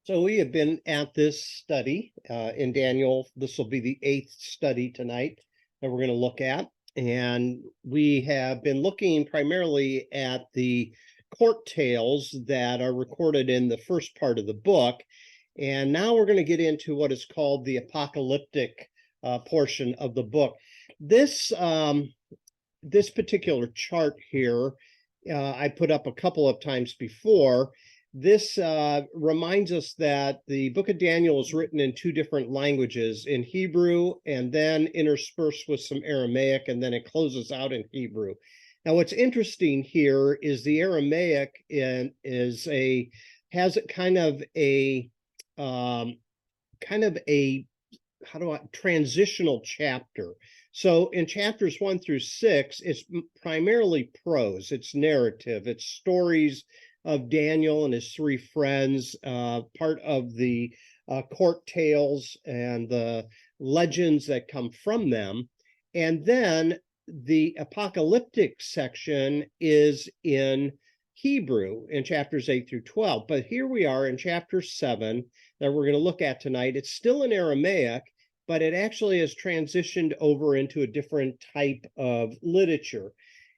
So we have been at this study in Daniel. This will be the eighth study tonight that we're going to look at. And we have been looking primarily at the court tales that are recorded in the first part of the book. And now we're going to get into what is called the apocalyptic portion of the book. This particular chart here, I put up a couple of times before. This reminds us that the book of Daniel is written in two different languages, in Hebrew and then interspersed with some Aramaic, and then it closes out in Hebrew. Now, what's interesting here is the Aramaic has kind of a transitional chapter. So in chapters 1 through 6, it's primarily prose, it's narrative, it's stories of Daniel and his three friends, part of the court tales and the legends that come from them. And then the apocalyptic section is in Hebrew in chapters 8 through 12. But here we are in chapter 7 that we're going to look at tonight. It's still in Aramaic, but it actually has transitioned over into a different type of literature.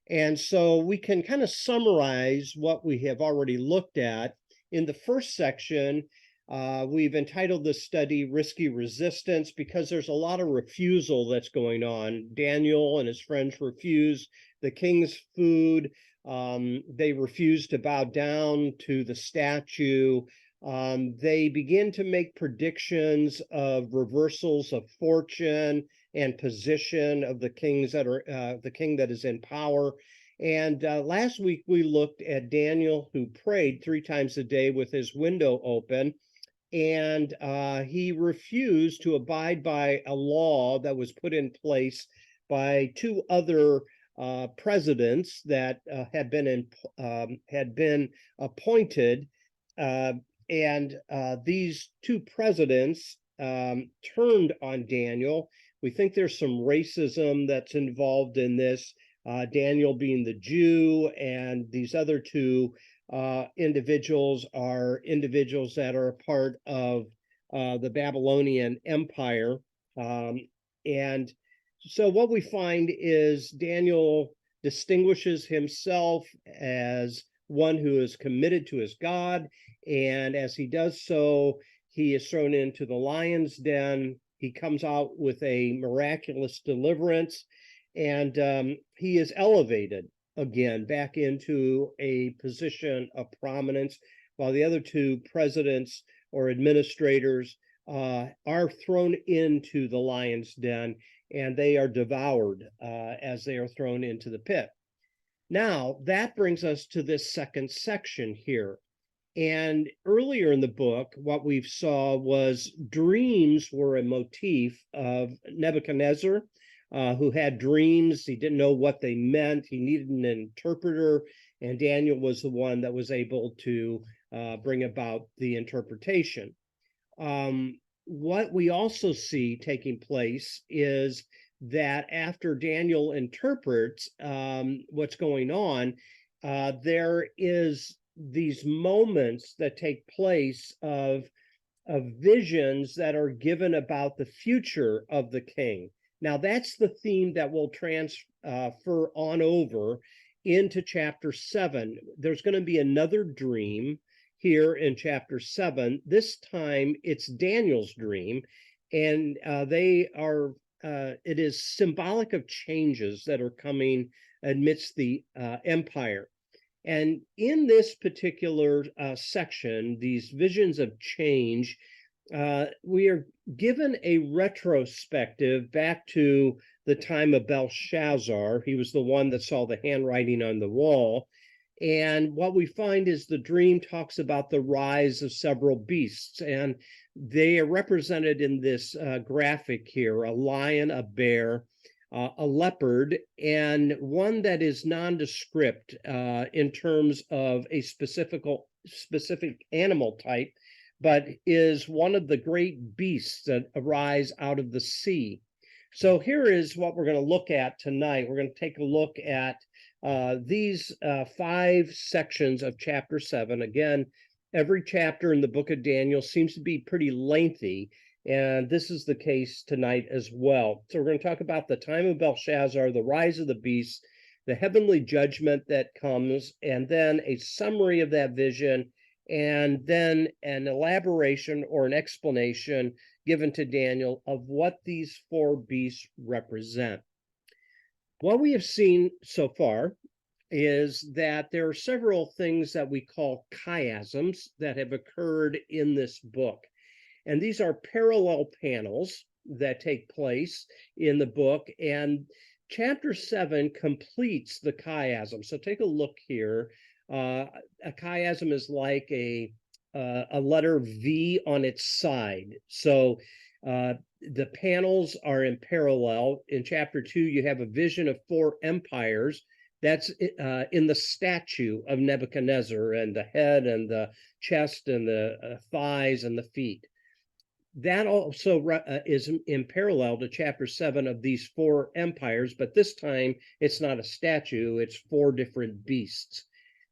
And so we can kind of summarize what we have already looked at. In the first section, we've entitled this study Risky Resistance, because there's a lot of refusal that's going on. Daniel and his friends refuse the king's food. They refuse to bow down to the statue. They begin to make predictions of reversals of fortune and position of the kings that are the king that is in power. And last week we looked at Daniel, who prayed 3 times a day with his window open, and he refused to abide by a law that was put in place by 2 other presidents that had been appointed. And these 2 presidents turned on Daniel. We think there's some racism that's involved in this, Daniel being the Jew, and these other 2 individuals are individuals that are a part of the Babylonian Empire. And so what we find is Daniel distinguishes himself as one who is committed to his God, and as he does so, he is thrown into the lion's den. He comes out with a miraculous deliverance, and he is elevated again back into a position of prominence, while the other 2 presidents or administrators are thrown into the lion's den, and they are devoured as they are thrown into the pit. Now, that brings us to this second section here. And earlier in the book, what we saw was dreams were a motif of Nebuchadnezzar, who had dreams. He didn't know what they meant. He needed an interpreter, and Daniel was the one that was able to bring about the interpretation. What we also see taking place is that after Daniel interprets what's going on, there is these moments that take place of visions that are given about the future of the king. Now, that's the theme that will transfer on over into chapter 7. There's going to be another dream here in chapter 7. This time it's Daniel's dream, and it is symbolic of changes that are coming amidst the empire. And in this particular section, these visions of change, we are given a retrospective back to the time of Belshazzar. He was the one that saw the handwriting on the wall. And what we find is the dream talks about the rise of several beasts, and they are represented in this graphic here: a lion, a bear, a leopard, and one that is nondescript in terms of a specific animal type, but is one of the great beasts that arise out of the sea. So here is what we're going to look at tonight. We're going to take a look at these 5 sections of chapter 7. Again, Every chapter in the book of Daniel seems to be pretty lengthy, and this is the case tonight as well. So we're going to talk about the time of Belshazzar, the rise of the beast, the heavenly judgment that comes, and then a summary of that vision, and then an elaboration or an explanation given to Daniel of what these four beasts represent. What we have seen so far is that there are several things that we call chiasms that have occurred in this book. And these are parallel panels that take place in the book. And chapter 7 completes the chiasm. So take a look here. A chiasm is like a letter V on its side. So the panels are in parallel. In chapter 2, you have a vision of four empires. That's in the statue of Nebuchadnezzar, and the head and the chest and the thighs and the feet. That also is in parallel to chapter 7 of these four empires, but this time it's not a statue, it's four different beasts.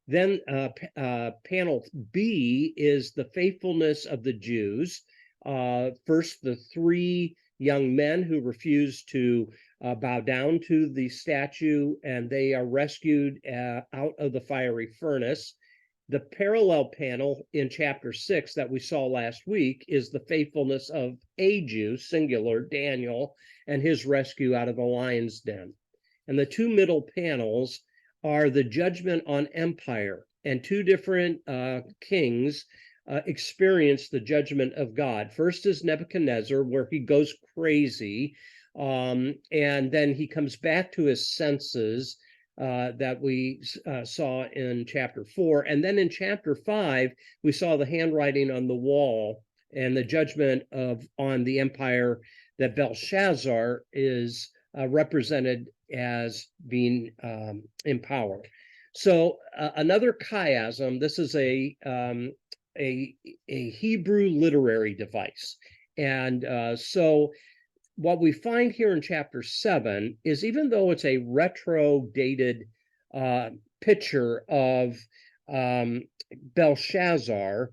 Then panel B is the faithfulness of the Jews. First, the three young men who refuse to bow down to the statue, and they are rescued out of the fiery furnace. The parallel panel in chapter 6 that we saw last week is the faithfulness of a Jew, singular, Daniel, and his rescue out of the lion's den. And the two middle panels are the judgment on empire, and two different kings experience the judgment of God. First is Nebuchadnezzar, where he goes crazy, and then he comes back to his senses that we saw in chapter 4. And then in chapter 5, we saw the handwriting on the wall and the judgment on the empire that Belshazzar is represented as being in power. So another chiasm, this is a Hebrew literary device. And so what we find here in chapter 7 is, even though it's a retro-dated picture of Belshazzar,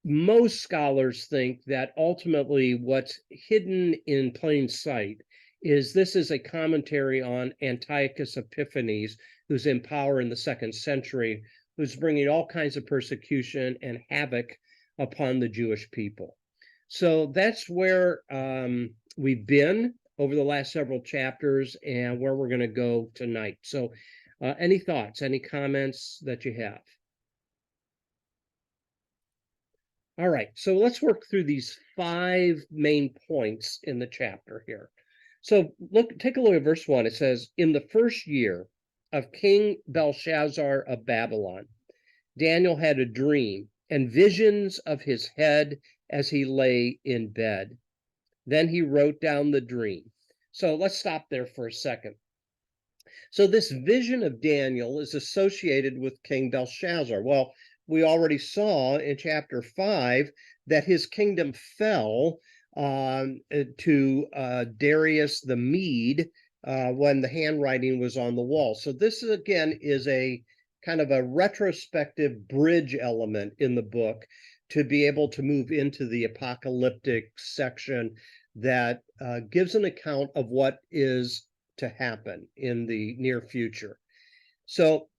most scholars think that ultimately what's hidden in plain sight is this is a commentary on Antiochus Epiphanes, who's in power in the 2nd century, who's bringing all kinds of persecution and havoc upon the Jewish people. So that's where we've been over the last several chapters and where we're going to go tonight. So any thoughts, any comments that you have? All right, so let's work through these 5 main points in the chapter here. So take a look at verse 1. It says, "In the first year of King Belshazzar of Babylon, Daniel had a dream and visions of his head as he lay in bed. Then he wrote down the dream." So let's stop there for a second. So this vision of Daniel is associated with King Belshazzar. Well, we already saw in chapter 5 that his kingdom fell to Darius the Mede when the handwriting was on the wall. So this again is a kind of a retrospective bridge element in the book to be able to move into the apocalyptic section that gives an account of what is to happen in the near future. So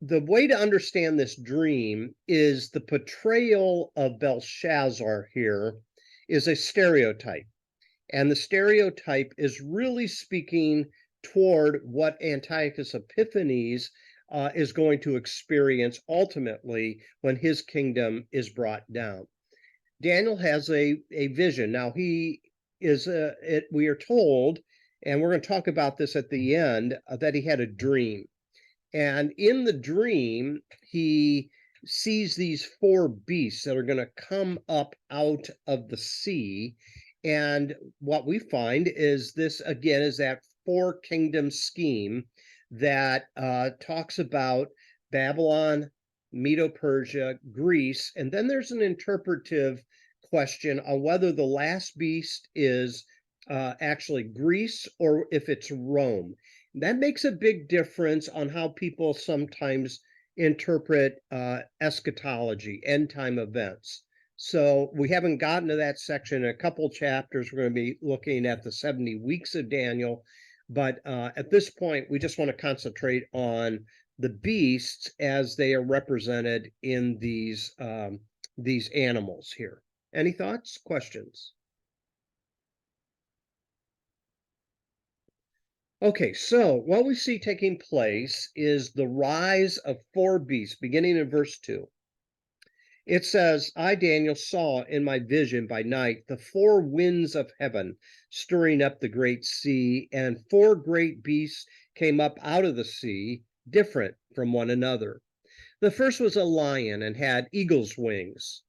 the way to understand this dream is the portrayal of Belshazzar here is a stereotype. And the stereotype is really speaking toward what Antiochus Epiphanes is going to experience ultimately when his kingdom is brought down. Daniel has a vision. Now he is, we are told, and we're going to talk about this at the end, that he had a dream. And in the dream, he sees these 4 beasts that are going to come up out of the sea. And what we find is this, again, is that 4-kingdom scheme that talks about Babylon, Medo-Persia, Greece, and then there's an interpretive question on whether the last beast is actually Greece or if it's Rome. That makes a big difference on how people sometimes interpret eschatology, end time events. So we haven't gotten to that section. In a couple chapters, we're going to be looking at the 70 weeks of Daniel. But at this point, we just want to concentrate on the beasts as they are represented in these animals here. Any thoughts, questions? Okay, so what we see taking place is the rise of four beasts, beginning in verse 2. It says, I, Daniel, saw in my vision by night the four winds of heaven stirring up the great sea, and four great beasts came up out of the sea, different from one another. The first was a lion and had eagle's wings.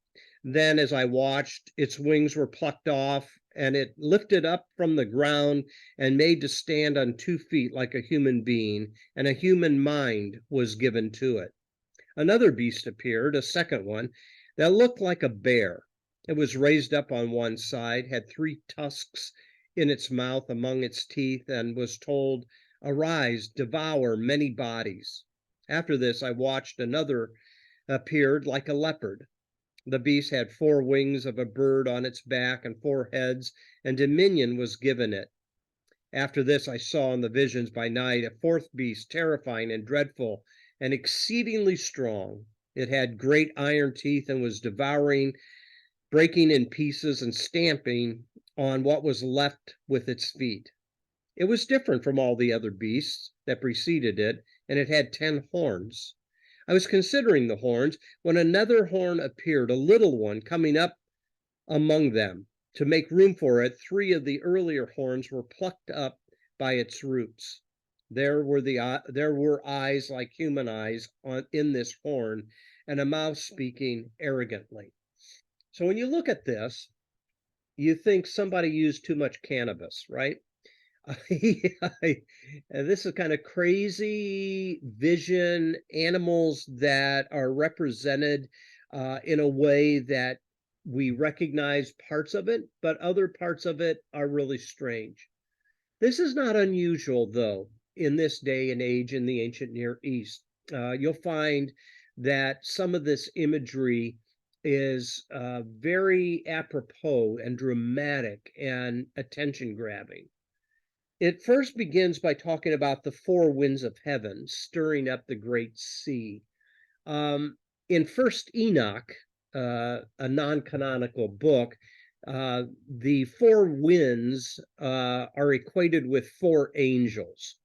Then, as I watched, its wings were plucked off, and it lifted up from the ground and made to stand on 2 feet like a human being, and a human mind was given to it. Another beast appeared, a second one, that looked like a bear. It was raised up on one side, had 3 tusks in its mouth among its teeth, and was told, Arise, devour many bodies. After this, I watched another appeared like a leopard. The beast had 4 wings of a bird on its back and 4 heads, and dominion was given it. After this, I saw in the visions by night a 4th beast, terrifying and dreadful and exceedingly strong. It had great iron teeth and was devouring, breaking in pieces and stamping on what was left with its feet. It was different from all the other beasts that preceded it, and it had 10 horns. I was considering the horns when another horn appeared, a little one coming up among them. To make room for it, 3 of the earlier horns were plucked up by its roots. There were eyes like human eyes in this horn, and a mouth speaking arrogantly. So when you look at this, you think somebody used too much cannabis, right? This is kind of crazy vision, animals that are represented in a way that we recognize parts of it, but other parts of it are really strange. This is not unusual, though, in this day and age in the ancient Near East. You'll find that some of this imagery is very apropos and dramatic and attention grabbing. It first begins by talking about the 4 winds of heaven stirring up the great sea. In First Enoch, a non-canonical book, the 4 winds are equated with 4 angels.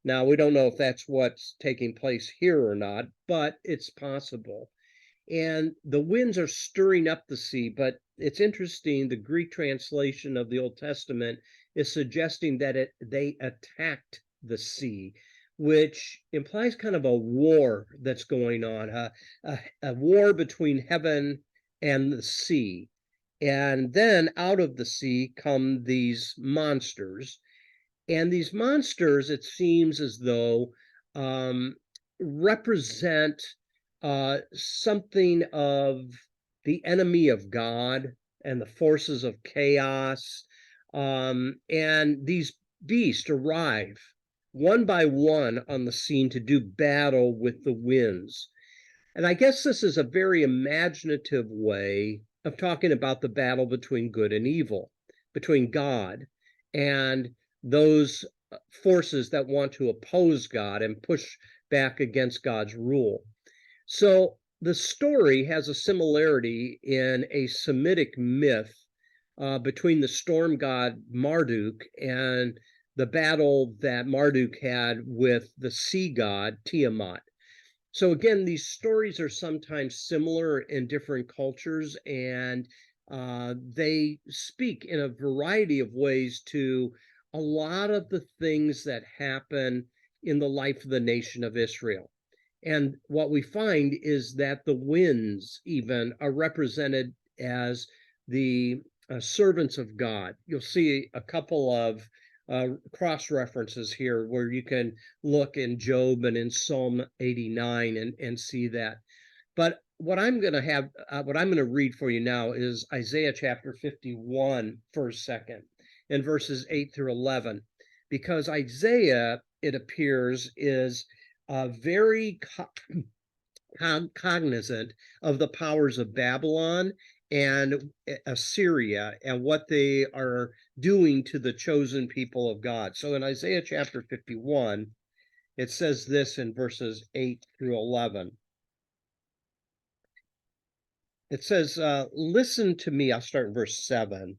Now, we don't know if that's what's taking place here or not, but it's possible. And the winds are stirring up the sea, but it's interesting, the Greek translation of the Old Testament is suggesting that they attacked the sea, which implies kind of a war that's going on, a war between heaven and the sea. And then out of the sea come these monsters. And these monsters, it seems as though, represent something of the enemy of God and the forces of chaos. And these beasts arrive one by one on the scene to do battle with the winds. And I guess this is a very imaginative way of talking about the battle between good and evil, between God and those forces that want to oppose God and push back against God's rule. So the story has a similarity in a Semitic myth between the storm god Marduk and the battle that Marduk had with the sea god Tiamat. So again, these stories are sometimes similar in different cultures, and they speak in a variety of ways to a lot of the things that happen in the life of the nation of Israel. And what we find is that the winds even are represented as the servants of God. You'll see a couple of cross references here where you can look in Job and in Psalm 89 and see that. But what I'm going to read for you now is Isaiah chapter 51 for a second, in verses 8 through 11, because Isaiah, it appears, is very cognizant of the powers of Babylon and Assyria and what they are doing to the chosen people of God. So in Isaiah chapter 51, it says this in verses 8 through 11. It says, listen to me. I'll start in verse 7.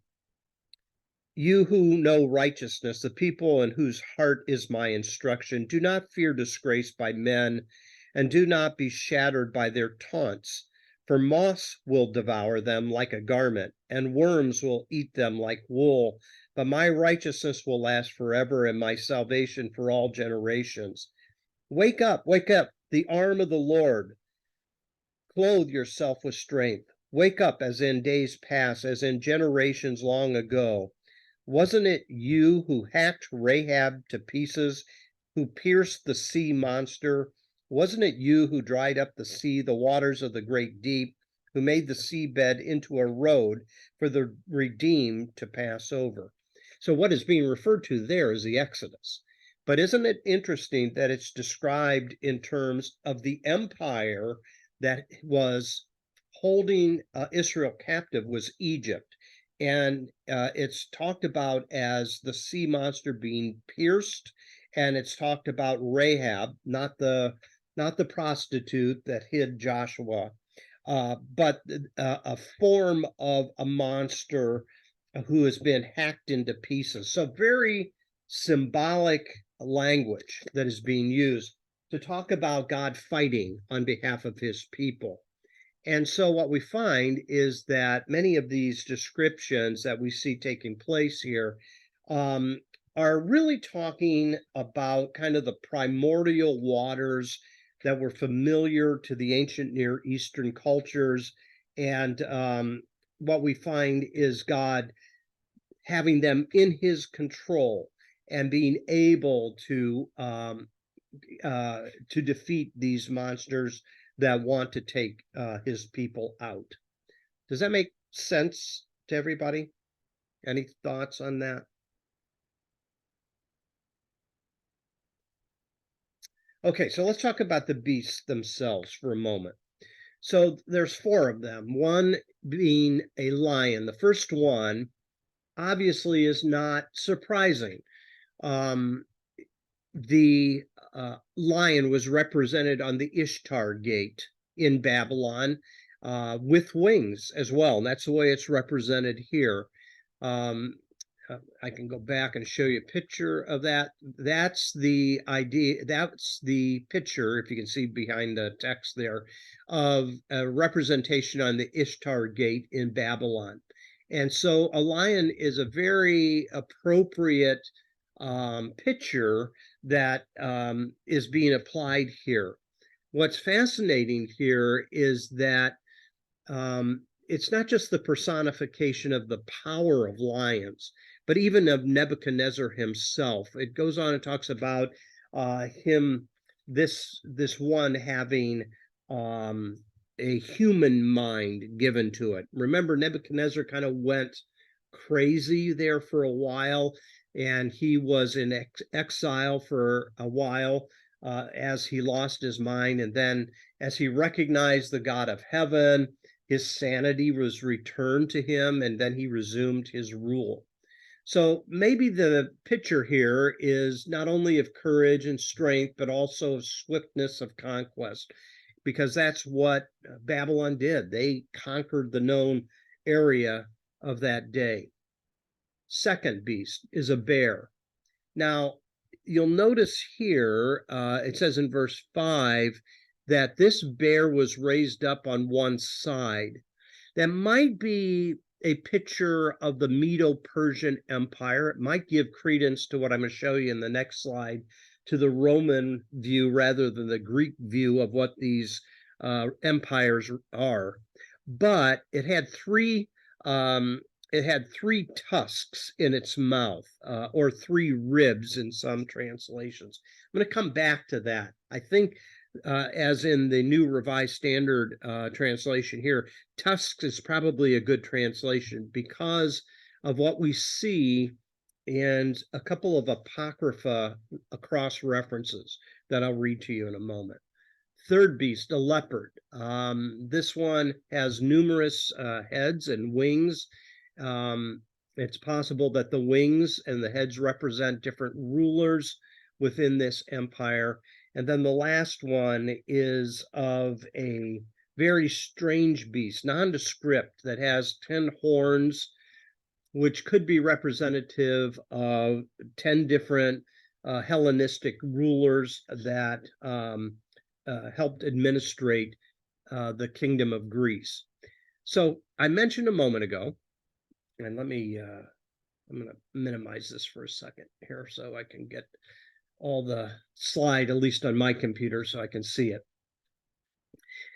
You who know righteousness, the people in whose heart is my instruction, do not fear disgrace by men, and do not be shattered by their taunts. For moths will devour them like a garment, and worms will eat them like wool. But my righteousness will last forever, and my salvation for all generations. Wake up, the arm of the Lord. Clothe yourself with strength. Wake up as in days past, as in generations long ago. Wasn't it you who hacked Rahab to pieces, who pierced the sea monster? Wasn't it you who dried up the sea, the waters of the great deep, who made the seabed into a road for the redeemed to pass over? So what is being referred to there is the Exodus. But isn't it interesting that it's described in terms of the empire that was holding Israel captive was Egypt? And it's talked about as the sea monster being pierced, and it's talked about Rahab, not the prostitute that hid Joshua, but a form of a monster who has been hacked into pieces. So very symbolic language that is being used to talk about God fighting on behalf of his people. And so what we find is that many of these descriptions that we see taking place here are really talking about kind of the primordial waters that were familiar to the ancient Near Eastern cultures. And what we find is God having them in his control and being able to defeat these monsters that want to take his people out. Does that make sense to everybody? Any thoughts on that? Okay, so let's talk about the beasts themselves for a moment. So there's 4 of them, one being a lion. The first one obviously is not surprising. The lion was represented on the Ishtar gate in Babylon with wings as well. And that's the way it's represented here. I can go back and show you a picture of that. That's the idea. That's the picture, if you can see behind the text there, of a representation on the Ishtar gate in Babylon. And so a lion is a very appropriate picture that is being applied here. What's fascinating here is that it's not just the personification of the power of lions, but even of Nebuchadnezzar himself. It goes on and talks about him, this one having a human mind given to it. Remember, Nebuchadnezzar kind of went crazy there for a while, and he was in exile for a while as he lost his mind. And then as he recognized the God of heaven, his sanity was returned to him, and then he resumed his rule. So maybe the picture here is not only of courage and strength, but also of swiftness of conquest, because that's what Babylon did. They conquered the known area of that day. Second beast is a bear. Now, you'll notice here, it says in verse 5, that this bear was raised up on one side. That might be a picture of the Medo-Persian Empire. It might give credence to what I'm going to show you in the next slide, to the Roman view rather than the Greek view of what these empires are. But it had three tusks in its mouth, or 3 ribs in some translations. I'm going to come back to that. I think, as in the New Revised Standard translation here, tusks is probably a good translation because of what we see in a couple of Apocrypha cross references that I'll read to you in a moment. third beast, a leopard. This one has numerous heads and wings. It's possible that the wings and the heads represent different rulers within this empire. And then the last one is of a very strange beast, nondescript, that has 10 horns, which could be representative of 10 different Hellenistic rulers that helped administrate the kingdom of Greece. So I mentioned a moment ago, and let me, I'm going to minimize this for a second here so I can get all the slide, at least on my computer, so I can see it.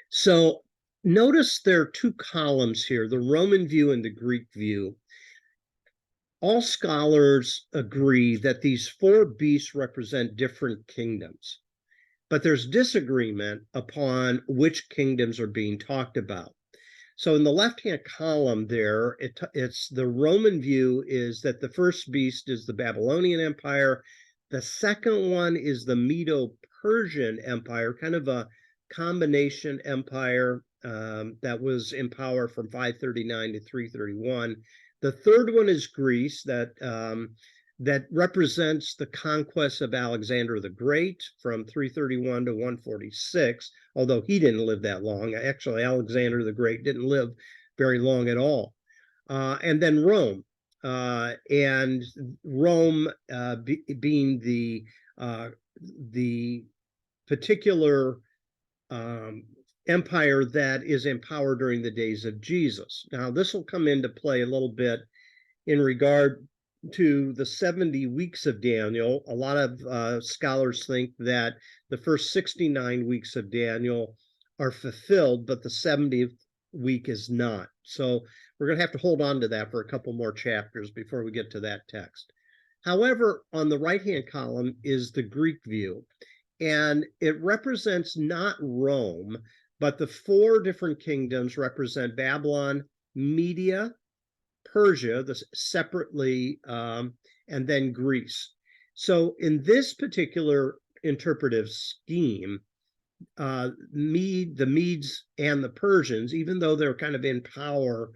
So notice there are two columns here, the Roman view and the Greek view. All scholars agree that these four beasts represent different kingdoms, but there's disagreement upon which kingdoms are being talked about. So in the left-hand column there, it's the Roman view is that the first beast is the Babylonian Empire. The second one is the Medo-Persian Empire, kind of a combination empire that was in power from 539 to 331. The third one is Greece, that represents the conquest of Alexander the Great from 331 to 146, although he didn't live that long. Actually, Alexander the Great didn't live very long at all. And then Rome, and Rome being the particular empire that is in power during the days of Jesus. Now, this will come into play a little bit in regard to the 70 weeks of Daniel. A lot of scholars think that the first 69 weeks of Daniel are fulfilled, but the 70th week is not. So we're going to have to hold on to that for a couple more chapters before we get to that text. However, on the right-hand column is the Greek view, and it represents not Rome, but the four different kingdoms represent Babylon, Media, Persia, separately, and then Greece. So in this particular interpretive scheme, the Medes and the Persians, even though they're kind of in power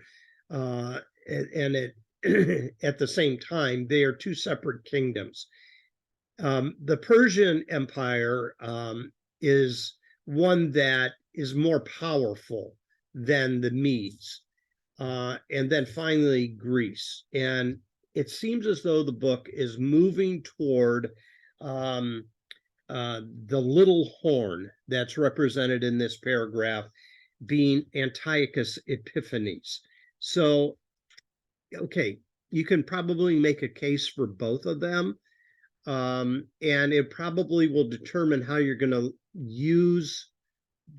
and at the same time, they are two separate kingdoms. The Persian Empire is one that is more powerful than the Medes. And then finally, Greece. And it seems as though the book is moving toward the little horn that's represented in this paragraph being Antiochus Epiphanes. So, okay, you can probably make a case for both of them. And it probably will determine how you're going to use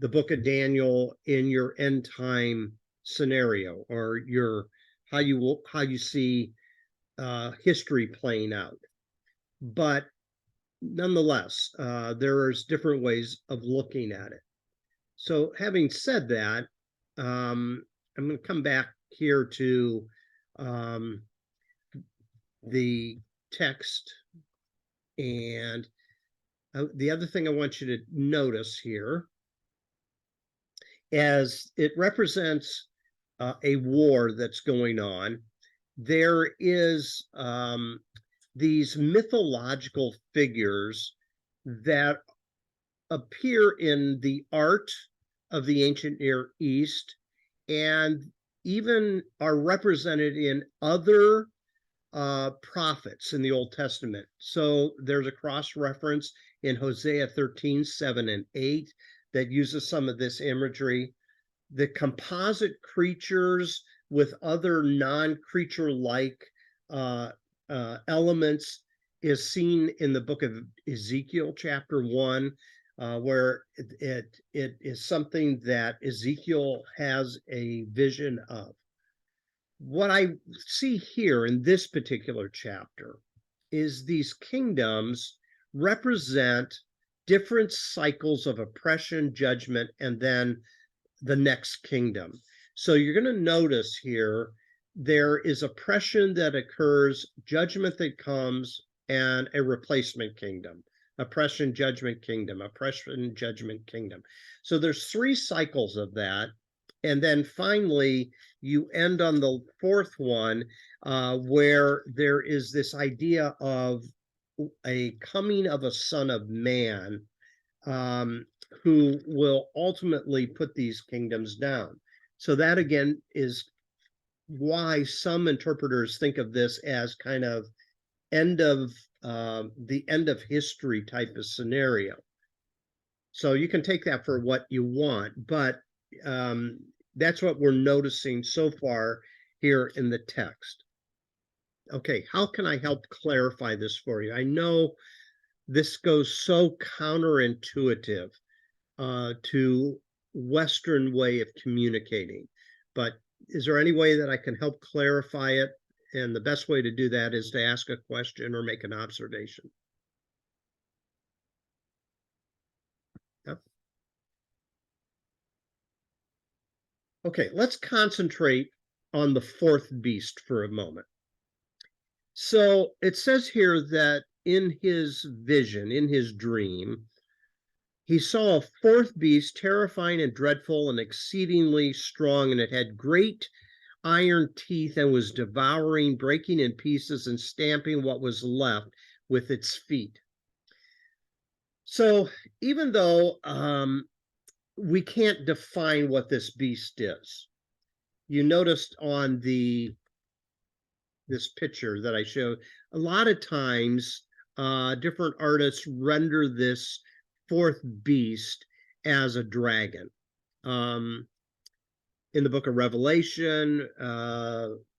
the book of Daniel in your end time scenario, or how you see history playing out. But nonetheless, there's different ways of looking at it. So having said that, I'm going to come back here to the text. And the other thing I want you to notice here, as it represents a war that's going on, there is these mythological figures that appear in the art of the ancient Near East and even are represented in other prophets in the Old Testament. So there's a cross-reference in Hosea 13, 7 and 8 that uses some of this imagery. The composite creatures with other non-creature-like elements is seen in the book of Ezekiel, chapter 1, where it is something that Ezekiel has a vision of. What I see here in this particular chapter is these kingdoms represent different cycles of oppression, judgment, and then the next kingdom. So you're going to notice here there is oppression that occurs, judgment that comes, and a replacement kingdom. oppression, judgment, kingdom, oppression, judgment, kingdom. So there's 3 cycles of that. And then finally, you end on the 4th one, where there is this idea of a coming of a son of man, who will ultimately put these kingdoms down. So that again is why some interpreters think of this as kind of end of the end of history type of scenario. So you can take that for what you want, but that's what we're noticing so far here in the text. Okay, how can I help clarify this for you? I know this goes so counterintuitive to Western way of communicating, but is there any way that I can help clarify it? And the best way to do that is to ask a question or make an observation. Yep. Okay, let's concentrate on the 4th beast for a moment. So it says here that in his vision, in his dream, he saw a 4th beast, terrifying and dreadful and exceedingly strong, and it had great iron teeth and was devouring, breaking in pieces, and stamping what was left with its feet. So even though we can't define what this beast is, you noticed on this picture that I showed, a lot of times different artists render this 4th beast as a dragon. In the book of Revelation,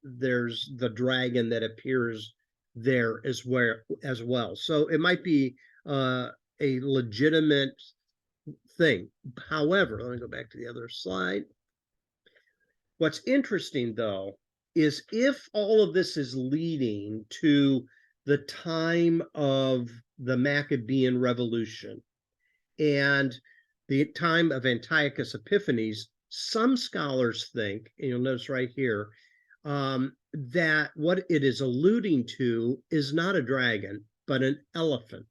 there's the dragon that appears there as well. So it might be a legitimate thing. However, let me go back to the other slide. What's interesting, though, is if all of this is leading to the time of the Maccabean Revolution and the time of Antiochus Epiphanes, some scholars think, and you'll notice right here, that what it is alluding to is not a dragon, but an elephant,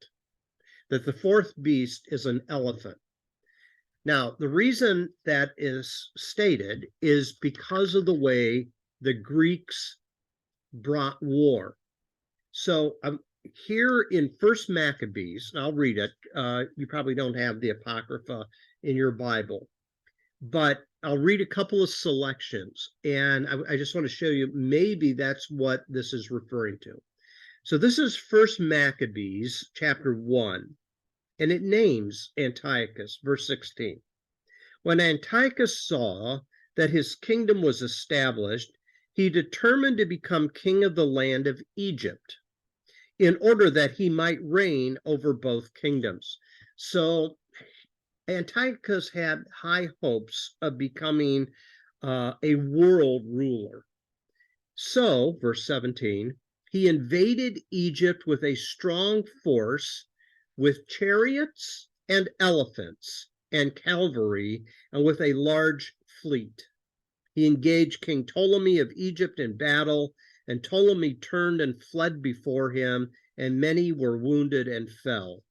that the 4th beast is an elephant. Now, the reason that is stated is because of the way the Greeks brought war. So here in First Maccabees, I'll read it. You probably don't have the Apocrypha in your Bible, but I'll read a couple of selections, and I just want to show you maybe that's what this is referring to. So this is First Maccabees chapter 1, and it names Antiochus, verse 16. When Antiochus saw that his kingdom was established, he determined to become king of the land of Egypt, in order that he might reign over both kingdoms. So Antiochus had high hopes of becoming a world ruler. So, verse 17, he invaded Egypt with a strong force, with chariots and elephants and cavalry, and with a large fleet. He engaged King Ptolemy of Egypt in battle, and Ptolemy turned and fled before him, and many were wounded and fell.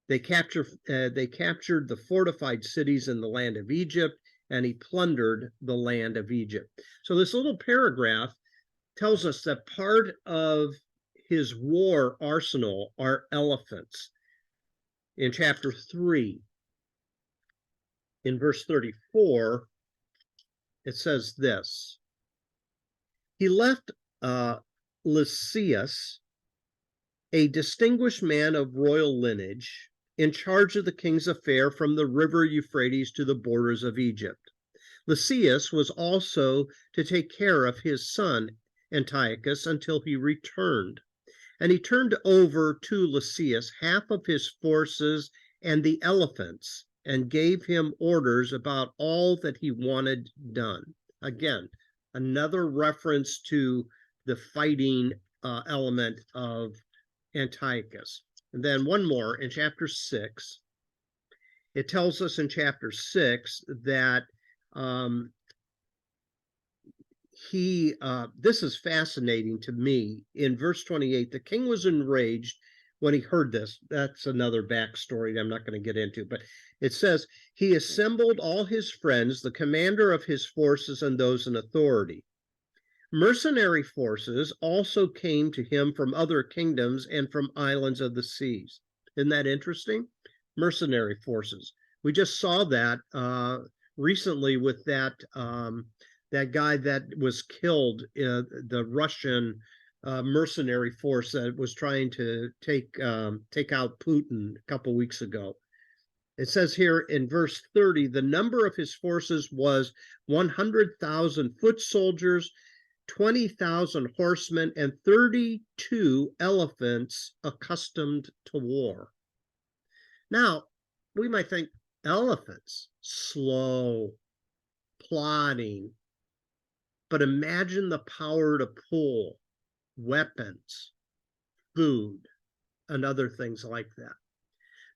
They captured the fortified cities in the land of Egypt, and he plundered the land of Egypt. So this little paragraph tells us that part of his war arsenal are elephants. In chapter 3, in verse 34, it says this: he left Lysias, a distinguished man of royal lineage, in charge of the king's affair from the river Euphrates to the borders of Egypt. Lysias was also to take care of his son Antiochus until he returned. And he turned over to Lysias half of his forces and the elephants, and gave him orders about all that he wanted done. Again, another reference to the fighting element of Antiochus. And then one more in chapter 6. It tells us in chapter 6 that this is fascinating to me. In verse 28, the king was enraged when he heard this. That's another backstory that I'm not going to get into, but it says, he assembled all his friends, the commander of his forces, and those in authority. Mercenary forces also came to him from other kingdoms and from islands of the seas. Isn't that interesting? Mercenary forces. We just saw that recently with that that guy that was killed, the Russian mercenary force that was trying to take out Putin a couple weeks ago. It says here in verse 30, the number of his forces was 100,000 foot soldiers, 20,000 horsemen, and 32 elephants accustomed to war. Now, we might think elephants, slow, plodding, but imagine the power to pull weapons, food, and other things like that.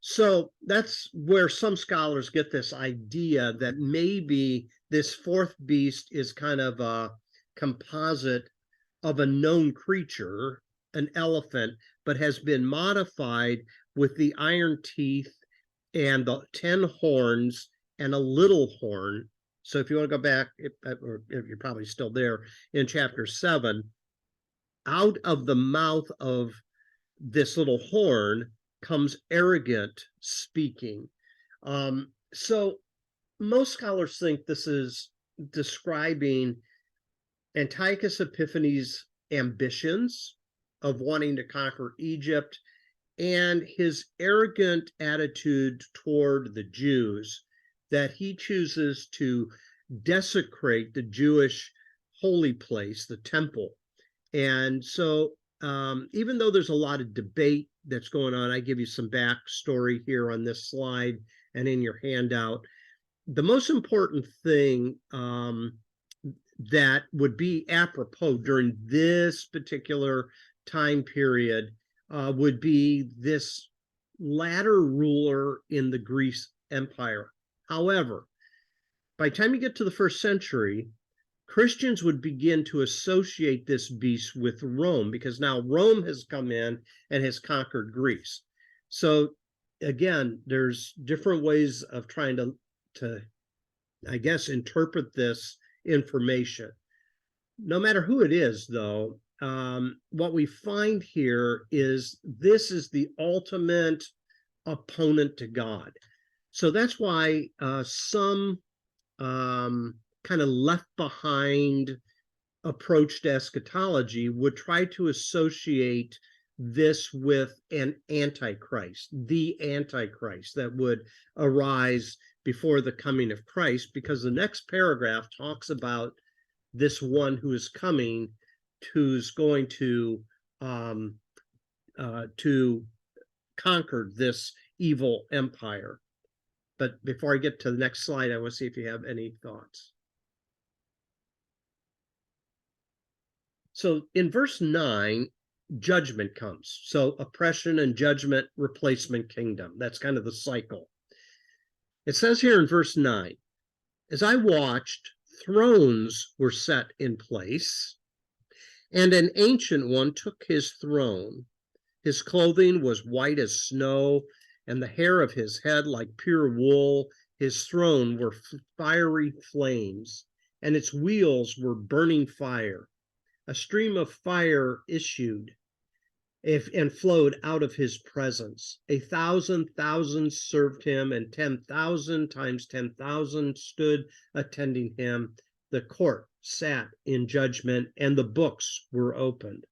So that's where some scholars get this idea that maybe this fourth beast is kind of a composite of a known creature, an elephant, but has been modified with the iron teeth and the 10 horns and a little horn. So if you want to go back, if you're probably still there, in chapter 7, out of the mouth of this little horn comes arrogant speaking. So most scholars think this is describing Antiochus Epiphanes' ambitions of wanting to conquer Egypt and his arrogant attitude toward the Jews, that he chooses to desecrate the Jewish holy place, the temple. And so even though there's a lot of debate that's going on, I give you some backstory here on this slide and in your handout. The most important thing that would be apropos during this particular time period would be this latter ruler in the Greek Empire. However, by the time you get to the 1st century, Christians would begin to associate this beast with Rome, because now Rome has come in and has conquered Greece. So again, there's different ways of trying to I guess, interpret this information. No matter who it is, though, what we find here is this is the ultimate opponent to God. So that's why some kind of left behind approach to eschatology would try to associate this with an antichrist, the antichrist that would arise before the coming of Christ, because the next paragraph talks about this one who is coming, who's going to conquer this evil empire. But before I get to the next slide, I want to see if you have any thoughts. So in verse 9, judgment comes. So oppression and judgment, replacement kingdom. That's kind of the cycle. It says here in verse 9, as I watched, thrones were set in place, and an ancient one took his throne. His clothing was white as snow, and the hair of his head like pure wool. His throne were fiery flames, and its wheels were burning fire. A stream of fire issued and flowed out of his presence. 1,000 thousands served him, and 10,000 times 10,000 stood attending him. The court sat in judgment, and the books were opened.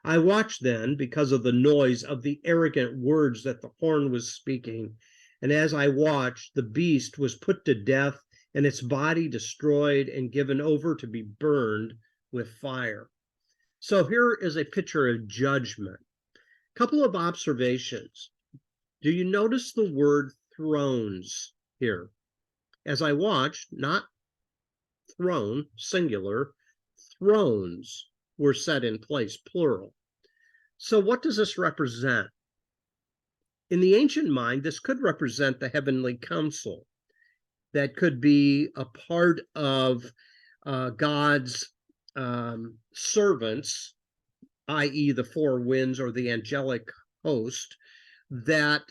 I watched then because of the noise of the arrogant words that the horn was speaking. And as I watched, the beast was put to death, and its body destroyed and given over to be burned with fire. So here is a picture of judgment. A couple of observations. Do you notice the word thrones here? As I watched, not throne, singular, thrones were set in place, plural. So what does this represent? In the ancient mind, this could represent the heavenly council. That could be a part of God's servants, i.e. the four winds or the angelic host that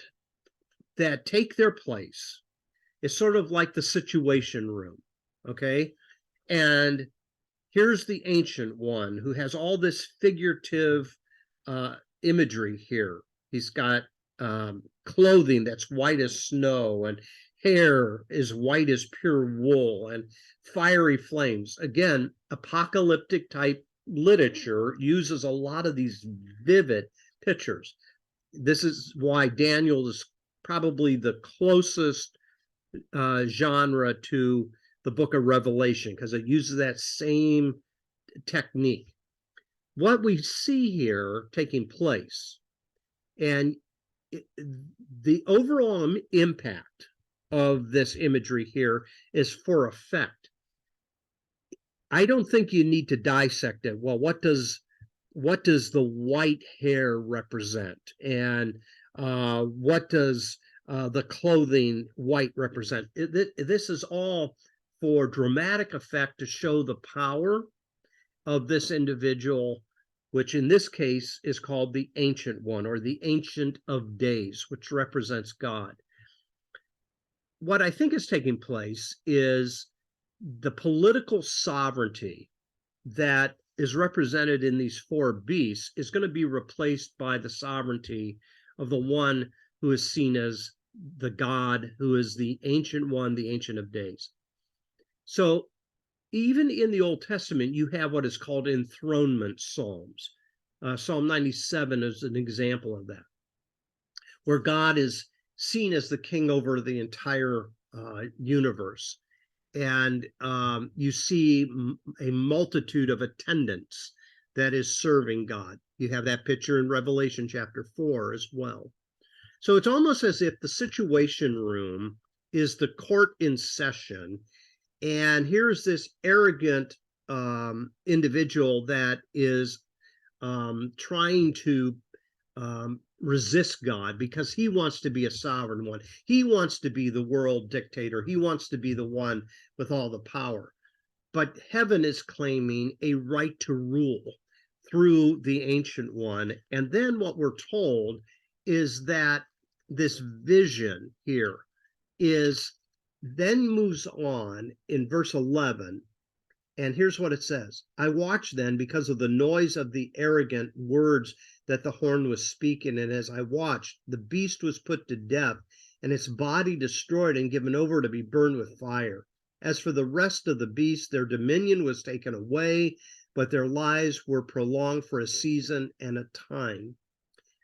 take their place. It's sort of like the Situation Room, okay? And here's the Ancient One who has all this figurative imagery here. He's got clothing that's white as snow, and hair is white as pure wool, and fiery flames. Again, apocalyptic type literature uses a lot of these vivid pictures. This is why Daniel is probably the closest genre to the book of Revelation, because it uses that same technique. What we see here taking place, and the overall impact of this imagery here is for effect. I don't think you need to dissect it. Well, what does the white hair represent, and what does the clothing white represent? This is all for dramatic effect to show the power of this individual, which in this case is called the Ancient One, or the Ancient of Days, which represents God. What I think is taking place is the political sovereignty that is represented in these four beasts is going to be replaced by the sovereignty of the one who is seen as the God, who is the Ancient One, the Ancient of Days. So even in the Old Testament, you have what is called enthronement psalms. Psalm 97 is an example of that, where God is seen as the king over the entire universe. And you see a multitude of attendants that is serving God. You have that picture in Revelation chapter 4 as well. So it's almost as if the Situation Room is the court in session, and here's this arrogant individual that is trying to resist God because he wants to be a sovereign one. He wants to be the world dictator. He wants to be the one with all the power. But heaven is claiming a right to rule through the Ancient One. And then what we're told is that this vision here is then moves on in verse 11. And here's what it says. I watched then because of the noise of the arrogant words that the horn was speaking. And as I watched, the beast was put to death, and its body destroyed and given over to be burned with fire. As for the rest of the beasts, their dominion was taken away, but their lives were prolonged for a season and a time.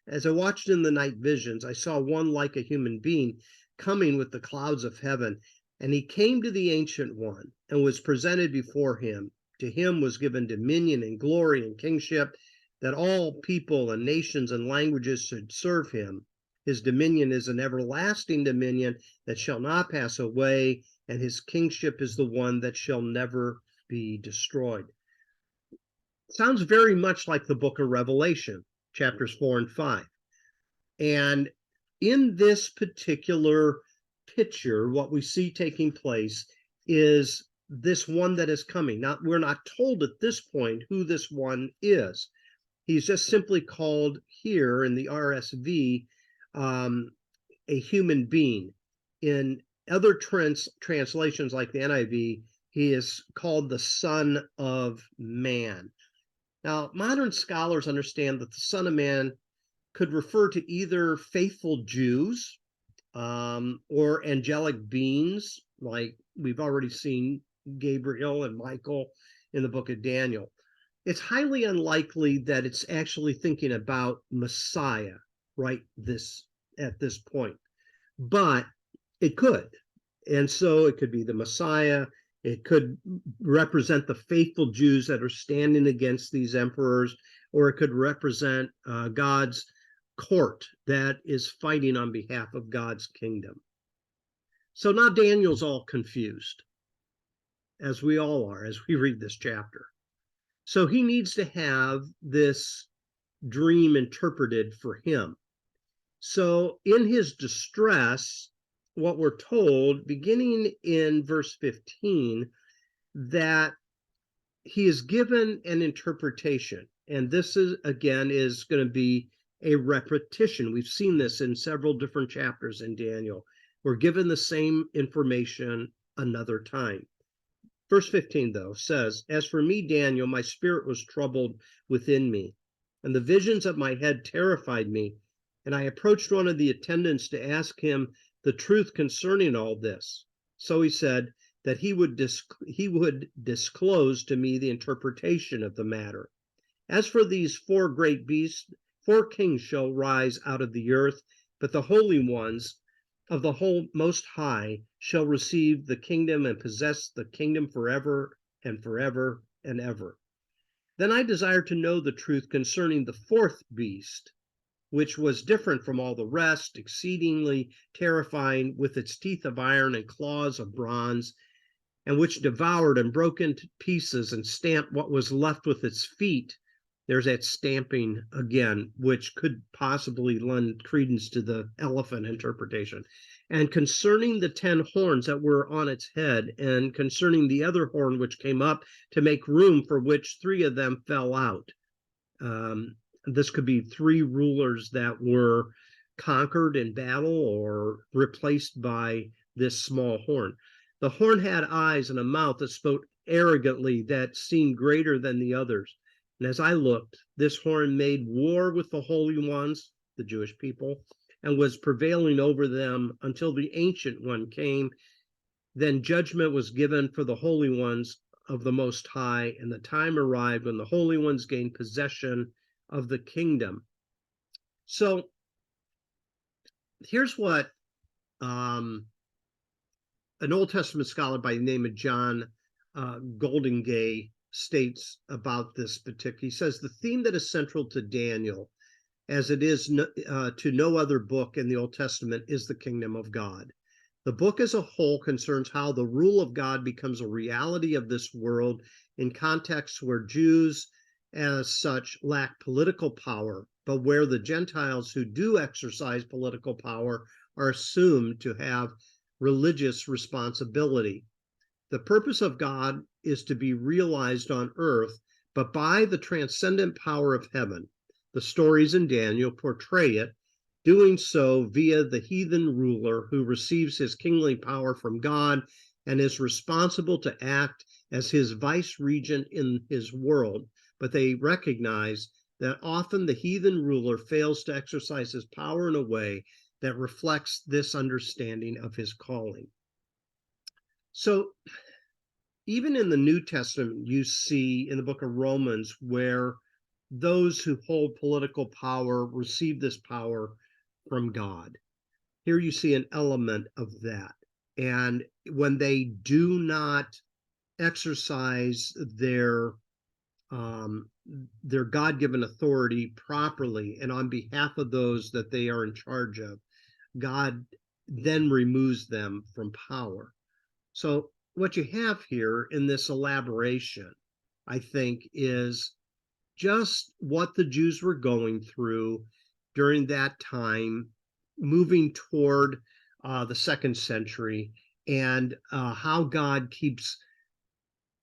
As I watched in the night visions, I saw one like a human being coming with the clouds of heaven. And he came to the Ancient One and was presented before him. To him was given dominion and glory and kingship, that all people and nations and languages should serve him. His dominion is an everlasting dominion that shall not pass away, and his kingship is the one that shall never be destroyed. Sounds very much like the book of Revelation, chapters 4 and 5. And in this particular picture, what we see taking place is this one that is coming. Now, we're not told at this point who this one is. He's just simply called here in the RSV a human being. In other translations like the NIV, he is called the Son of Man. Now, modern scholars understand that the Son of Man could refer to either faithful Jews or angelic beings, like we've already seen Gabriel and Michael in the book of Daniel. It's highly unlikely that it's actually thinking about Messiah right at this point, but it could. And so it could be the Messiah. It could represent the faithful Jews that are standing against these emperors, or it could represent God's court that is fighting on behalf of God's kingdom. So now Daniel's all confused, as we all are as we read this chapter. So he needs to have this dream interpreted for him. So in his distress, what we're told, beginning in verse 15, that he is given an interpretation. And this is, again, is going to be a repetition. We've seen this in several different chapters in Daniel. We're given the same information another time. Verse 15, though, says, "As for me, Daniel, my spirit was troubled within me, and the visions of my head terrified me. And I approached one of the attendants to ask him the truth concerning all this. So he said that he would disclose to me the interpretation of the matter. As for these four great beasts, four kings shall rise out of the earth, but the holy ones of the whole Most High shall receive the kingdom and possess the kingdom forever and forever and ever. Then I desired to know the truth concerning the fourth beast, which was different from all the rest, exceedingly terrifying, with its teeth of iron and claws of bronze, and which devoured and broke into pieces and stamped what was left with its feet." There's that stamping again, which could possibly lend credence to the elephant interpretation. "And concerning the 10 horns that were on its head, and concerning the other horn which came up to make room, for which 3 of them fell out." This could be 3 rulers that were conquered in battle or replaced by this small horn. "The horn had eyes and a mouth that spoke arrogantly, that seemed greater than the others. And as I looked, this horn made war with the holy ones," the Jewish people, "and was prevailing over them until the Ancient One came. Then judgment was given for the holy ones of the Most High, and the time arrived when the holy ones gained possession of the kingdom." So here's what an Old Testament scholar by the name of John Goldingay states about this particular. He says, "The theme that is central to Daniel, as it is to no other book in the Old Testament, is the kingdom of God. The book as a whole concerns how the rule of God becomes a reality of this world in contexts where Jews as such lack political power, but where the Gentiles who do exercise political power are assumed to have religious responsibility. The purpose of God is to be realized on earth, but by the transcendent power of heaven. The stories in Daniel portray it, doing so via the heathen ruler who receives his kingly power from God and is responsible to act as his vice regent in his world. But they recognize that often the heathen ruler fails to exercise his power in a way that reflects this understanding of his calling." So even in the New Testament, you see in the book of Romans where those who hold political power receive this power from God. Here you see an element of that. And when they do not exercise their God-given authority properly and on behalf of those that they are in charge of, God then removes them from power. So what you have here in this elaboration, I think, is just what the Jews were going through during that time, moving toward the 2nd century, and how God keeps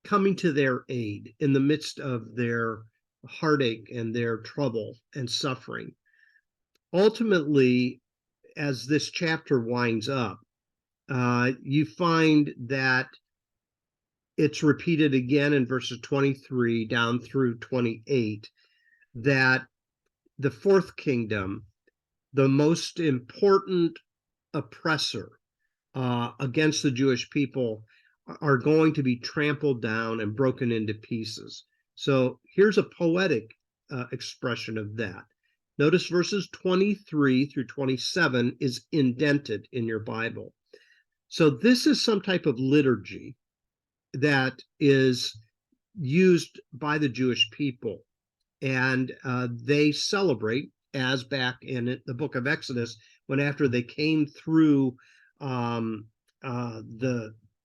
coming to their aid in the midst of their heartache and their trouble and suffering. Ultimately, as this chapter winds up, you find that it's repeated again in verses 23 down through 28, that the 4th kingdom, the most important oppressor against the Jewish people, are going to be trampled down and broken into pieces. So here's a poetic expression of that. Notice verses 23 through 27 is indented in your Bible. So this is some type of liturgy that is used by the Jewish people, and they celebrate, as back in the book of Exodus, when after they came through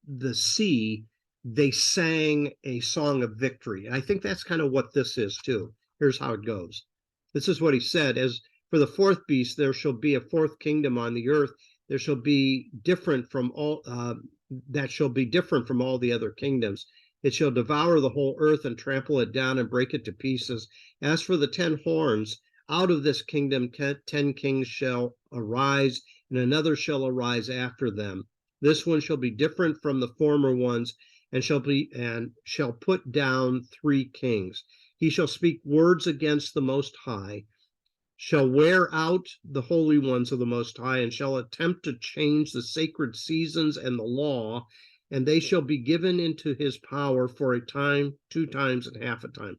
the sea, they sang a song of victory. And I think that's kind of what this is too. Here's how it goes. This is what he said: "As for the 4th beast, there shall be a 4th kingdom on the earth. There shall be different from all that shall be different from all the other kingdoms. It shall devour the whole earth and trample it down and break it to pieces. As for the 10 horns, Out of this kingdom 10 kings shall arise, and another shall arise after them. This one shall be different from the former ones, and shall put down 3 kings. He shall speak words against the Most High, shall wear out the holy ones of the Most High, and shall attempt to change the sacred seasons and the law, and they shall be given into his power for a time, 2 times, and half a time.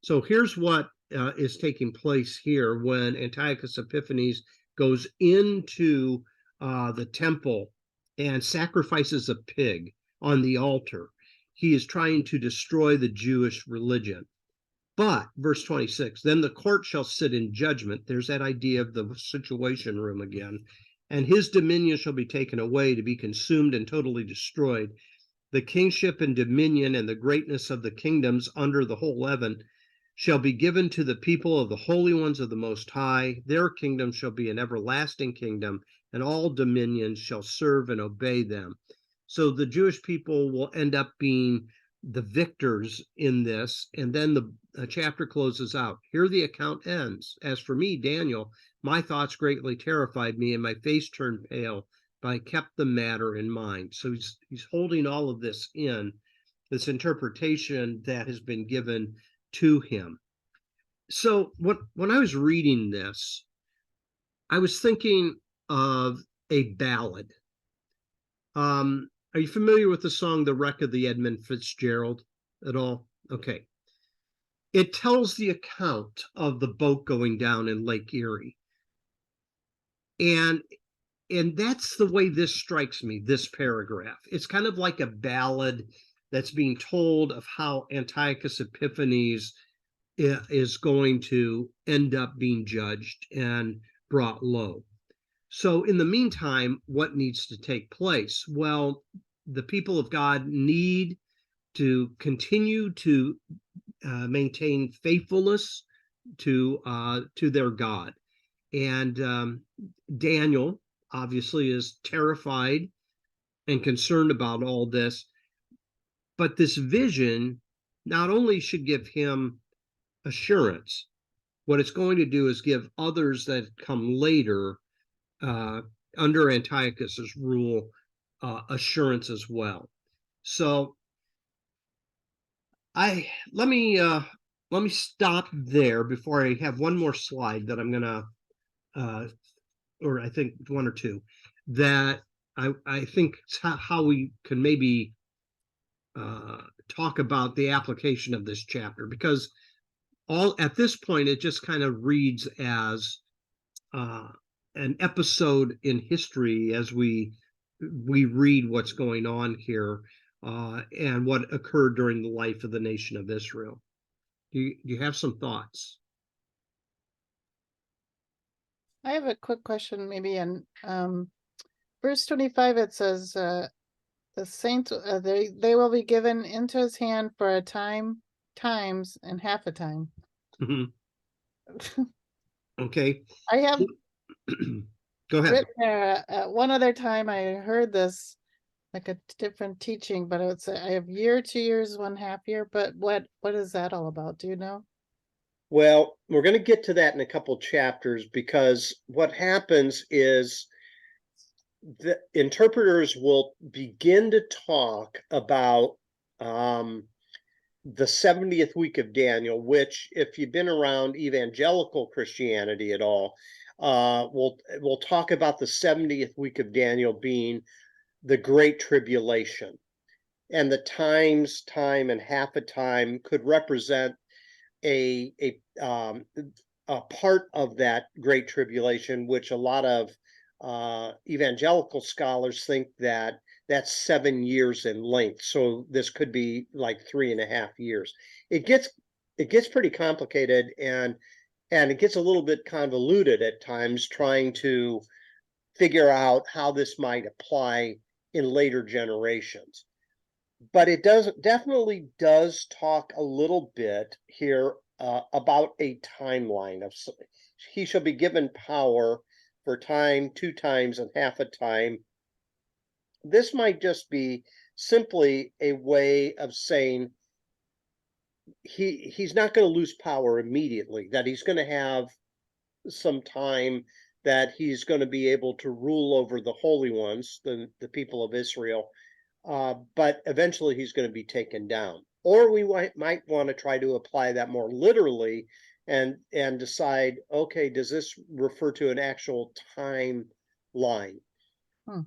So here's what is taking place here when Antiochus Epiphanes goes into the temple and sacrifices a pig on the altar. He is trying to destroy the Jewish religion. But, verse 26, then the court shall sit in judgment. There's that idea of the situation room again. And his dominion shall be taken away to be consumed and totally destroyed. The kingship and dominion and the greatness of the kingdoms under the whole heaven shall be given to the people of the holy ones of the Most High. Their kingdom shall be an everlasting kingdom, and all dominions shall serve and obey them. So the Jewish people will end up being the victors in this, and then the chapter closes out. Here the account ends. As for me, Daniel, my thoughts greatly terrified me, and my face turned pale, but I kept the matter in mind. So he's holding all of this in, this interpretation that has been given to him. So when I was reading this, I was thinking of a ballad. Are you familiar with the song The Wreck of the Edmund Fitzgerald at all? Okay. It tells the account of the boat going down in Lake Erie. And that's the way this strikes me, this paragraph. It's kind of like a ballad that's being told of how Antiochus Epiphanes is going to end up being judged and brought low. So in the meantime, what needs to take place? Well, the people of God need to continue to maintain faithfulness to their God. And Daniel obviously is terrified and concerned about all this, but this vision not only should give him assurance, what it's going to do is give others that come later under Antiochus's rule assurance as well. So let me stop there before I have one more slide that I'm gonna or I think 1 or 2 that I think how we can maybe talk about the application of this chapter, because all at this point it just kind of reads as an episode in history as we read what's going on here and what occurred during the life of the nation of Israel. Do you have some thoughts? I have a quick question, maybe in verse 25. It says, "The saints they will be given into his hand for a time, times, and half a time." Mm-hmm. Okay. I have Go ahead. written there at one other time I heard this, like a different teaching, but it's I have year, 2 years, 1/2 year. But what is that all about? Do you know? Well, we're going to get to that in a couple chapters, because what happens is the interpreters will begin to talk about the 70th week of Daniel, which, if you've been around evangelical Christianity at all, we'll talk about the 70th week of Daniel being the Great Tribulation. And the time and half a time could represent a part of that Great Tribulation, which a lot of evangelical scholars think that that's 7 years in length. So this could be like 3.5 years. It gets pretty complicated, and it gets a little bit convoluted at times, trying to figure out how this might apply in later generations. But it definitely does talk a little bit here about a timeline of he shall be given power for time, 2 times, and half a time. This might just be simply a way of saying he's not going to lose power immediately, that he's going to have some time that he's going to be able to rule over the holy ones, the people of Israel, but eventually he's going to be taken down. Or we might want to try to apply that more literally and decide, okay, does this refer to an actual timeline?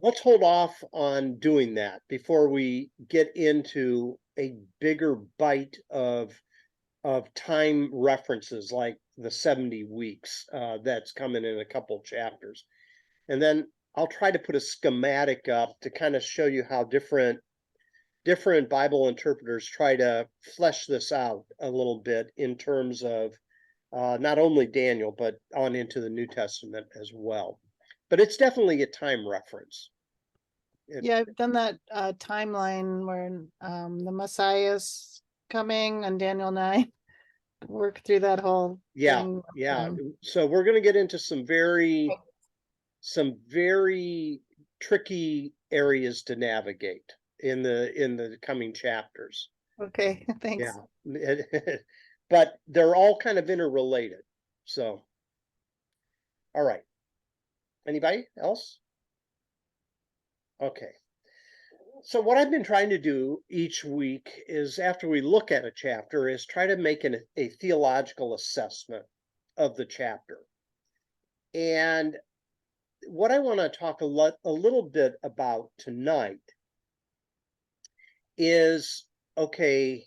Let's hold off on doing that before we get into a bigger bite of time references like the 70 weeks that's coming in a couple chapters. And then I'll try to put a schematic up to kind of show you how different Bible interpreters try to flesh this out a little bit in terms of not only Daniel, but on into the New Testament as well. But it's definitely a time reference. Yeah, I've done that timeline where the Messiah's coming on Daniel 9. Work through that whole thing. So we're going to get into some very tricky areas to navigate in the coming chapters. Okay, thanks. Yeah. But they're all kind of interrelated. So, all right. Anybody else? Okay. So what I've been trying to do each week is, after we look at a chapter, is try to make a theological assessment of the chapter. And what I want to talk a little bit about tonight is, okay,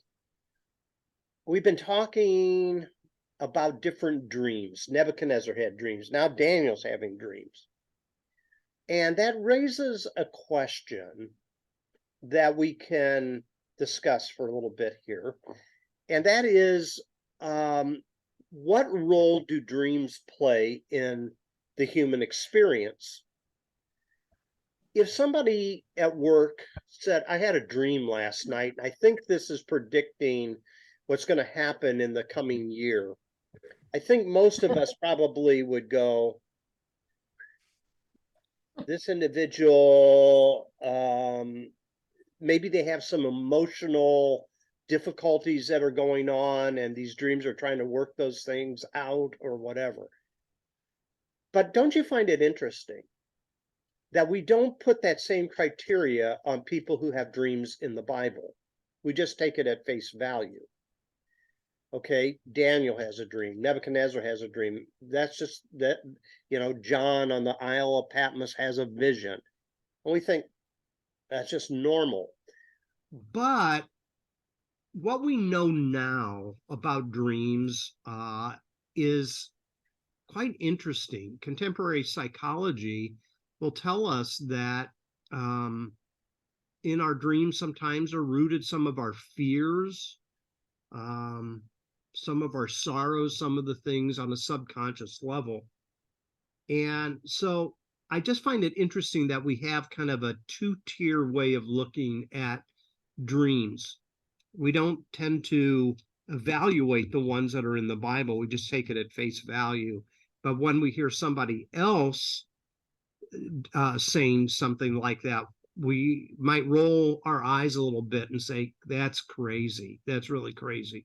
we've been talking about different dreams. Nebuchadnezzar had dreams. Now Daniel's having dreams. And that raises a question that we can discuss for a little bit here. And that is, what role do dreams play in the human experience? If somebody at work said, I had a dream last night, and I think this is predicting what's going to happen in the coming year, I think most of us probably would go, this individual, maybe they have some emotional difficulties that are going on, and these dreams are trying to work those things out or whatever. But don't you find it interesting that we don't put that same criteria on people who have dreams in the Bible? We just take it at face value. Okay, Daniel has a dream. Nebuchadnezzar has a dream. That's just that, John on the Isle of Patmos has a vision. And we think that's just normal. But what we know now about dreams is quite interesting. Contemporary psychology will tell us that in our dreams sometimes are rooted some of our fears, some of our sorrows, some of the things on a subconscious level. And so I just find it interesting that we have kind of a two-tier way of looking at dreams. We don't tend to evaluate the ones that are in the Bible. We just take it at face value. But when we hear somebody else saying something like that, we might roll our eyes a little bit and say, that's crazy. That's really crazy.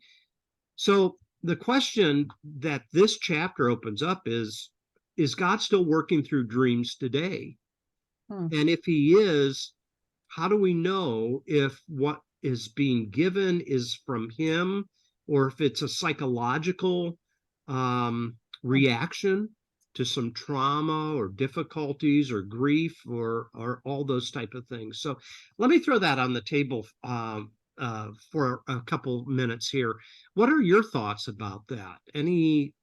So the question that this chapter opens up is God still working through dreams today? And if he is, how do we know if what is being given is from him, or if it's a psychological reaction to some trauma or difficulties or grief or all those type of things? So let me throw that on the table for a couple minutes here. What are your thoughts about that? Any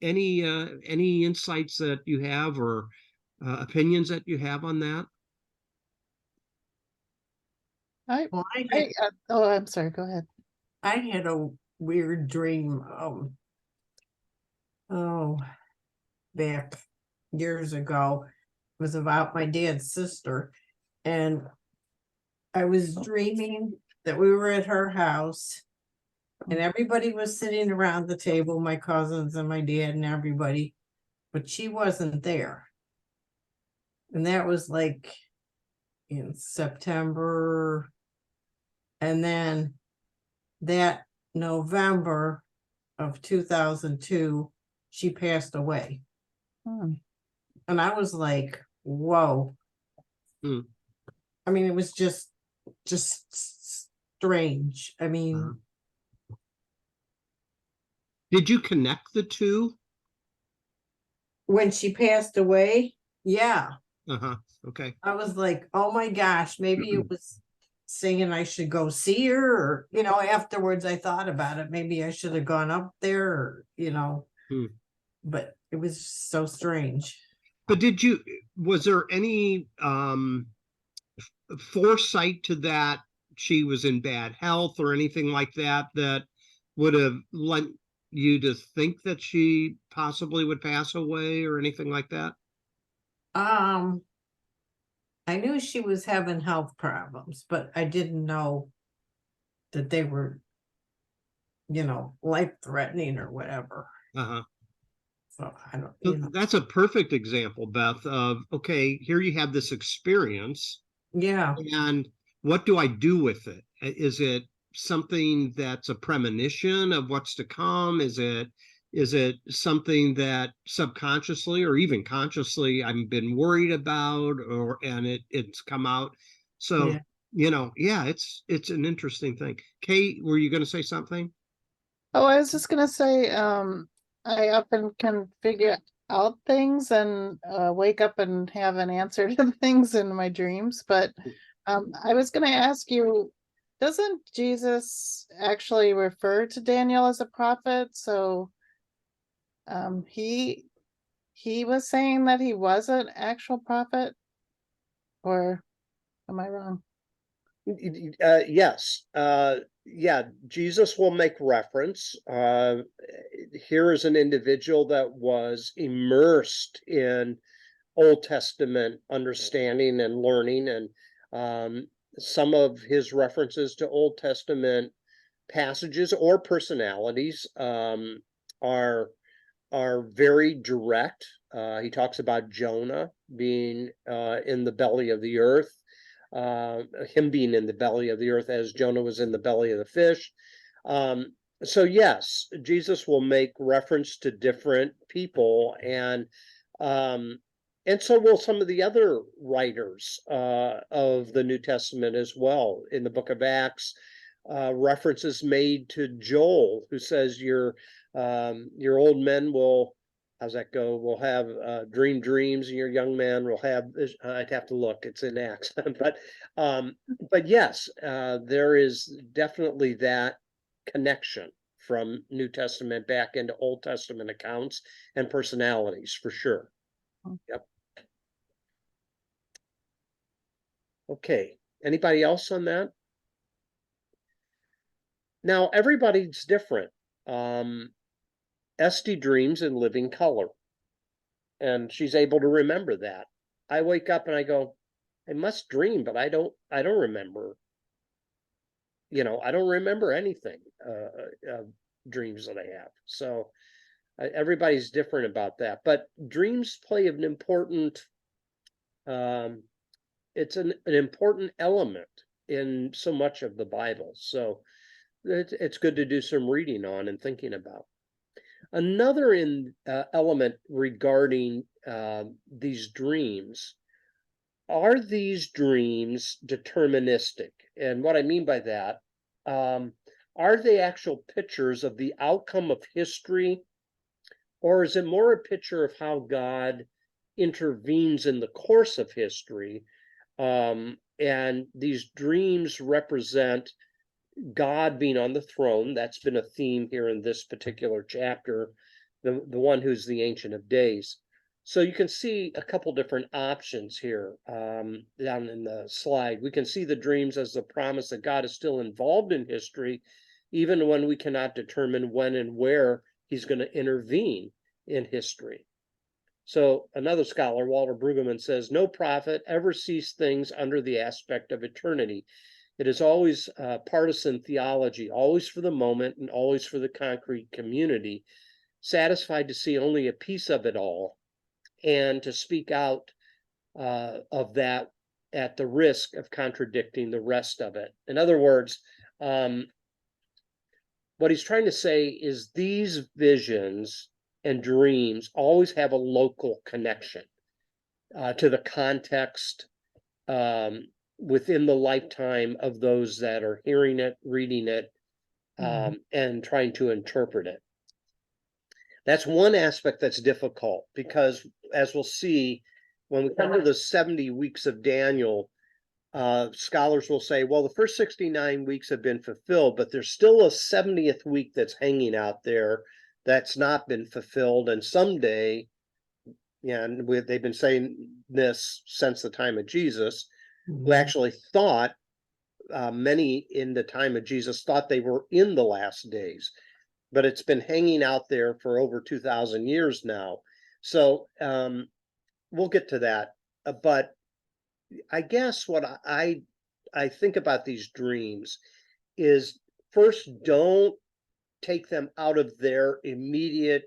insights that you have, or opinions that you have on that? I'm sorry, go ahead. I had a weird dream back years ago. It was about my dad's sister, and I was dreaming that we were at her house and everybody was sitting around the table, my cousins and my dad and everybody, but she wasn't there. And that was like in September. And then that November of 2002, she passed away. Hmm. And I was like, whoa. Hmm. I mean, it was just strange. I mean, Uh-huh. Did you connect the two? when she passed away, yeah, Uh-huh. Okay. I was like, oh my gosh, maybe it was saying I should go see her, or, you know, afterwards I thought about it. Maybe I should have gone up there, or, you know, Hmm. but it was so strange. But was there any foresight to that she was in bad health or anything like that that would have led you to think that she possibly would pass away or anything like that? Um, I knew she was having health problems, but I didn't know that they were, you know, life threatening or whatever. Uh-huh. So I don't, So you know, that's a perfect example, Beth, of okay, here you have this experience, yeah. and what do I do with it? Is it something that's a premonition of what's to come? Is it something that subconsciously or even consciously I've been worried about, or and it's come out? So, Yeah. yeah, it's an interesting thing. Kate, were you going to say something? Oh, I was just gonna say, I often can figure out things and wake up and have an answer to things in my dreams. But I was gonna ask you, doesn't Jesus actually refer to Daniel as a prophet? So he was saying that he was an actual prophet, or am I wrong? Yes. Yeah, Jesus will make reference. Here is an individual that was immersed in Old Testament understanding and learning, and some of his references to Old Testament passages or personalities are very direct. He talks about Jonah being in the belly of the earth, him being in the belly of the earth as Jonah was in the belly of the fish. Um, so yes, Jesus will make reference to different people, um, and so will some of the other writers of the New Testament as well. In the Book of Acts, references made to Joel, who says your old men will, how's that go, will have dream dreams, and your young man will have I'd have to look, it's in Acts. um but yes, there is definitely that connection from New Testament back into Old Testament accounts and personalities for sure. Yep. Okay, anybody else on that? Now everybody's different. Esty dreams in living color, and she's able to remember that. I wake up and I go, I must dream, but I don't remember. I don't remember anything dreams that I have. So everybody's different about that. But dreams play an important. Um, it's an important element in so much of the Bible. So it's good to do some reading on and thinking about. Another element regarding these dreams, are these dreams deterministic? And what I mean by that, are they actual pictures of the outcome of history, or is it more a picture of how God intervenes in the course of history? And these dreams represent God being on the throne. That's been a theme here in this particular chapter, the one who's the Ancient of Days. So you can see a couple different options here down in the slide. We can see the dreams as the promise that God is still involved in history, even when we cannot determine when and where he's going to intervene in history. So another scholar, Walter Brueggemann, says, no prophet ever sees things under the aspect of eternity. It is always partisan theology, always for the moment and always for the concrete community, satisfied to see only a piece of it all and to speak out of that at the risk of contradicting the rest of it. In other words, what he's trying to say is these visions and dreams always have a local connection to the context within the lifetime of those that are hearing it, reading it, and trying to interpret it. That's one aspect that's difficult because, as we'll see, when we come to the 70 weeks of Daniel, scholars will say, well, the first 69 weeks have been fulfilled, but there's still a 70th week that's hanging out there that's not been fulfilled. And someday, yeah, and they've been saying this since the time of Jesus, who actually thought, many in the time of Jesus thought they were in the last days, but it's been hanging out there for over 2,000 years now. So we'll get to that. But I guess what I think about these dreams is, first, don't take them out of their immediate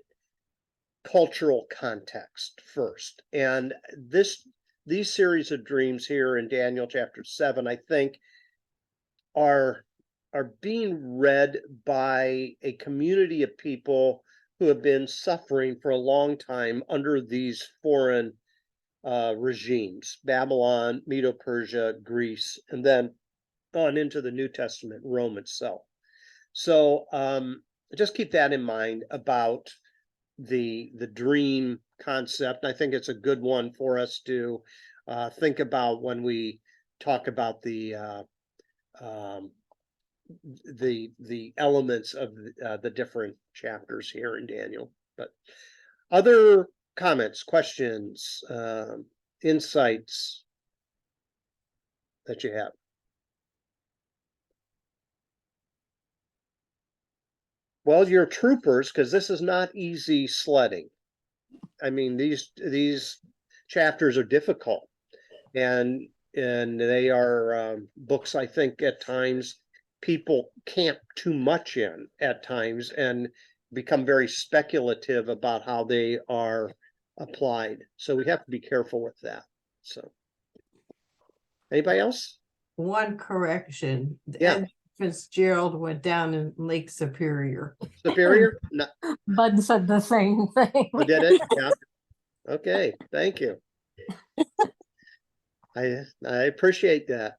cultural context first. And these series of dreams here in Daniel chapter 7, I think, are being read by a community of people who have been suffering for a long time under these foreign regimes: Babylon, Medo-Persia, Greece, and then on into the New Testament, Rome itself. So just keep that in mind about the dream concept. I think it's a good one for us to think about when we talk about the elements of the different chapters here in Daniel. But other comments, questions, insights that you have? Well, you're troopers, because this is not easy sledding. I mean, these chapters are difficult, and they are books, I think, at times people camp too much in at times and become very speculative about how they are applied. So we have to be careful with that. So anybody else? One correction. Yeah. Ed Fitzgerald went down in Lake Superior. Superior? No. Bud said the same thing. Oh, did it? Yeah. Okay, thank you. I appreciate that.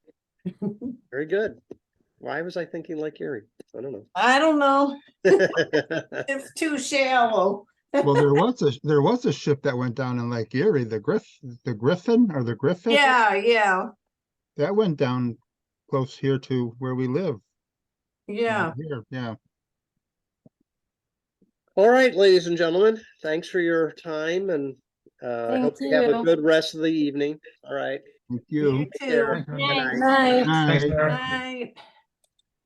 Very good. Why was I thinking Lake Erie? I don't know. I don't know. It's too shallow. Well, there was a ship that went down in Lake Erie, the Griffin or the Griffith. Yeah. That went down close here to where we live. Yeah. Here, yeah. All right, ladies and gentlemen, thanks for your time, and I hope you have a you. good rest of the evening. All right. Thank you. You too. Care. Good Thanks. night. Night. Night. Night.